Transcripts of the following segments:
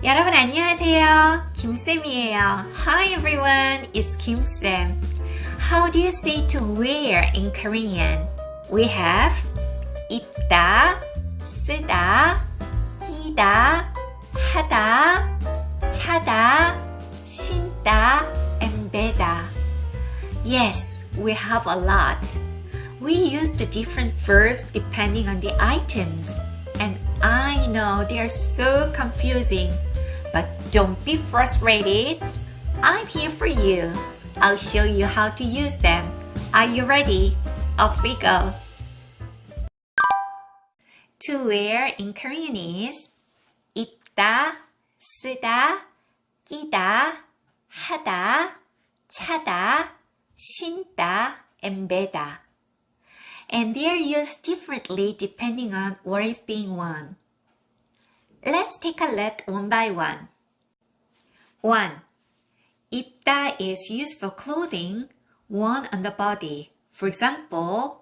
여러분 안녕하세요. 김쌤이에요. Hi everyone, it's 김쌤. How do you say to wear in Korean? We have 입다, 쓰다, 끼다, hada, chada, sinda, and maeda. Yes, we have a lot. We use the different verbs depending on the items. And I know they are so confusing. But don't be frustrated. I'm here for you. I'll show you how to use them. Are you ready? Off we go. To wear in Korean is 입다, 쓰다, 끼다, hada, chada, sinda, and maeda. And they are used differently depending on what is being worn. Let's take a look one by one. 1. 입다 is used for clothing worn on the body. For example,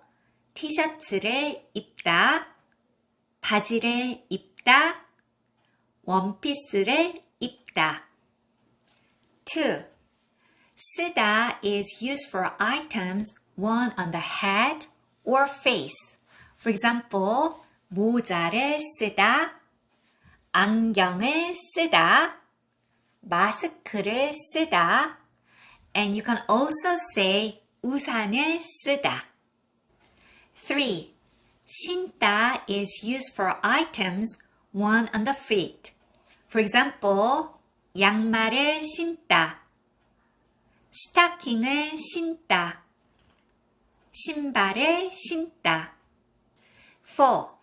티셔츠를 입다, 바지를 입다, 원피스를 입다. 2. 쓰다 is used for items worn on the head or face. For example, 모자를 쓰다, 안경을 쓰다, 마스크를 쓰다, and you can also say 우산을 쓰다. 3. 신다 is used for items worn on the feet. For example, 양말을 신다, 스타킹을 신다, 신발을 신다. 4.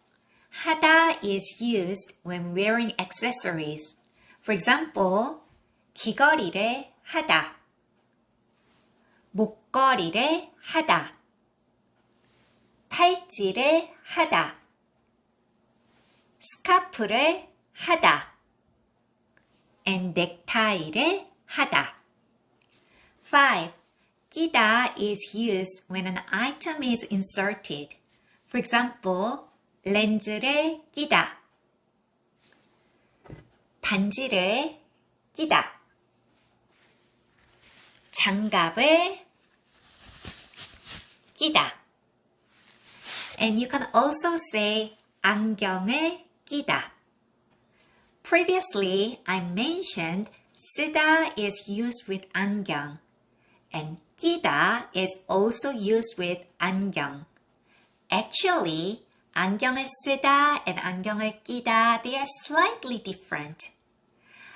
hada is used when wearing accessories. For example, 귀걸이를 하다, 목걸이를 하다, 팔찌를 하다, 스카프를 하다, and 넥타이를 하다. 5. Kida is used when an item is inserted. For example, 렌즈를 끼다, 반지를 끼다, 장갑을 끼다. And you can also say 안경을 끼다. Previously, I mentioned 쓰다 is used with 안경. And 끼다 is also used with 안경. Actually, 안경을 쓰다 and 안경을 끼다, they are slightly different.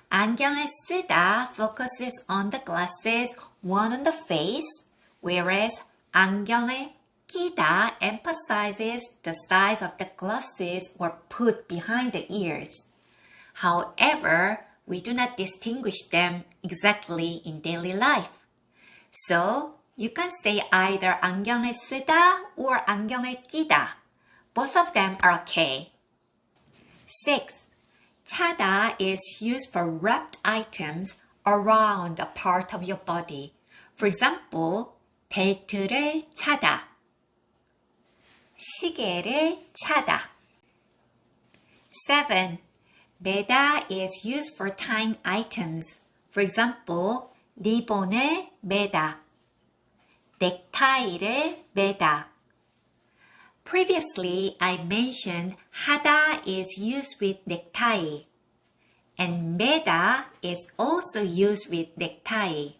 안경을 쓰다 focuses on the glasses worn on the face, whereas 안경을 끼다 emphasizes the size of the glasses or put behind the ears. However, we do not distinguish them exactly in daily life. So, you can say either 안경을 쓰다 or 안경을 끼다. Both of them are okay. 6. chada is used for wrapped items around a part of your body. For example, 벨트를 차다, 시계를 차다. 7. maeda is used for tying items. For example, 리본을 매다, 넥타이를 매다. Previously, I mentioned hada is used with necktie, and maeda is also used with necktie.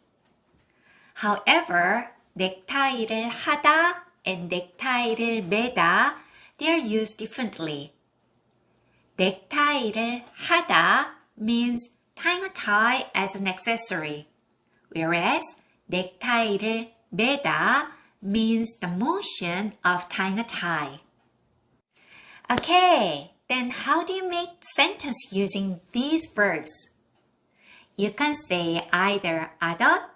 However, 넥타이를 하다 and 넥타이를 매다, they are used differently. 넥타이를 하다 means tying a tie as an accessory, whereas 넥타이를 매다 means the motion of tying a tie. Okay, then how do you make sentence using these verbs? You can say either 아덧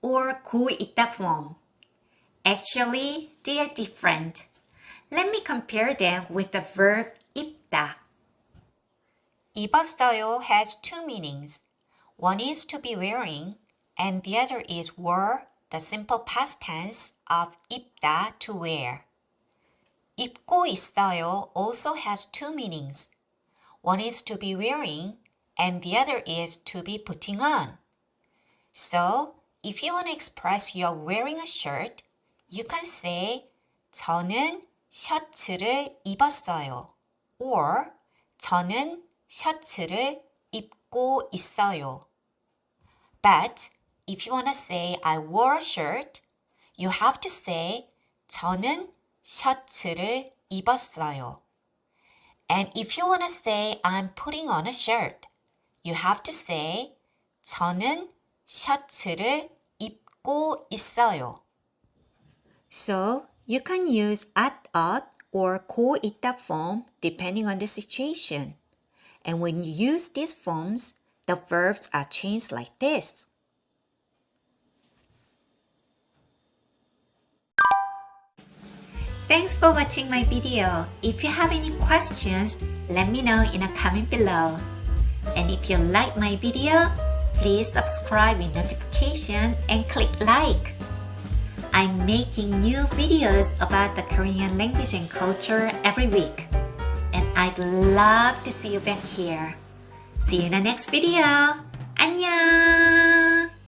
or 고 있다 form. Actually, they are different. Let me compare them with the verb 입다. 입었어요 has two meanings. One is to be wearing, and the other is wore, the simple past tense of 입다, to wear. 입고 있어요 also has two meanings. One is to be wearing, and the other is to be putting on. So, if you want to express you're wearing a shirt, you can say 저는 셔츠를 입었어요. Or 저는 셔츠를 입고 있어요. But if you want to say I wore a shirt, you have to say 저는 셔츠를 입었어요. And if you want to say I'm putting on a shirt, you have to say 저는 셔츠를 입고 있어요. So, you can use at or 고 있다 form depending on the situation. And when you use these forms, the verbs are changed like this. Thanks for watching my video. If you have any questions, let me know in a comment below. And if you like my video, please subscribe with notification and click like. I'm making new videos about the Korean language and culture every week. And I'd love to see you back here. See you in the next video. 안녕!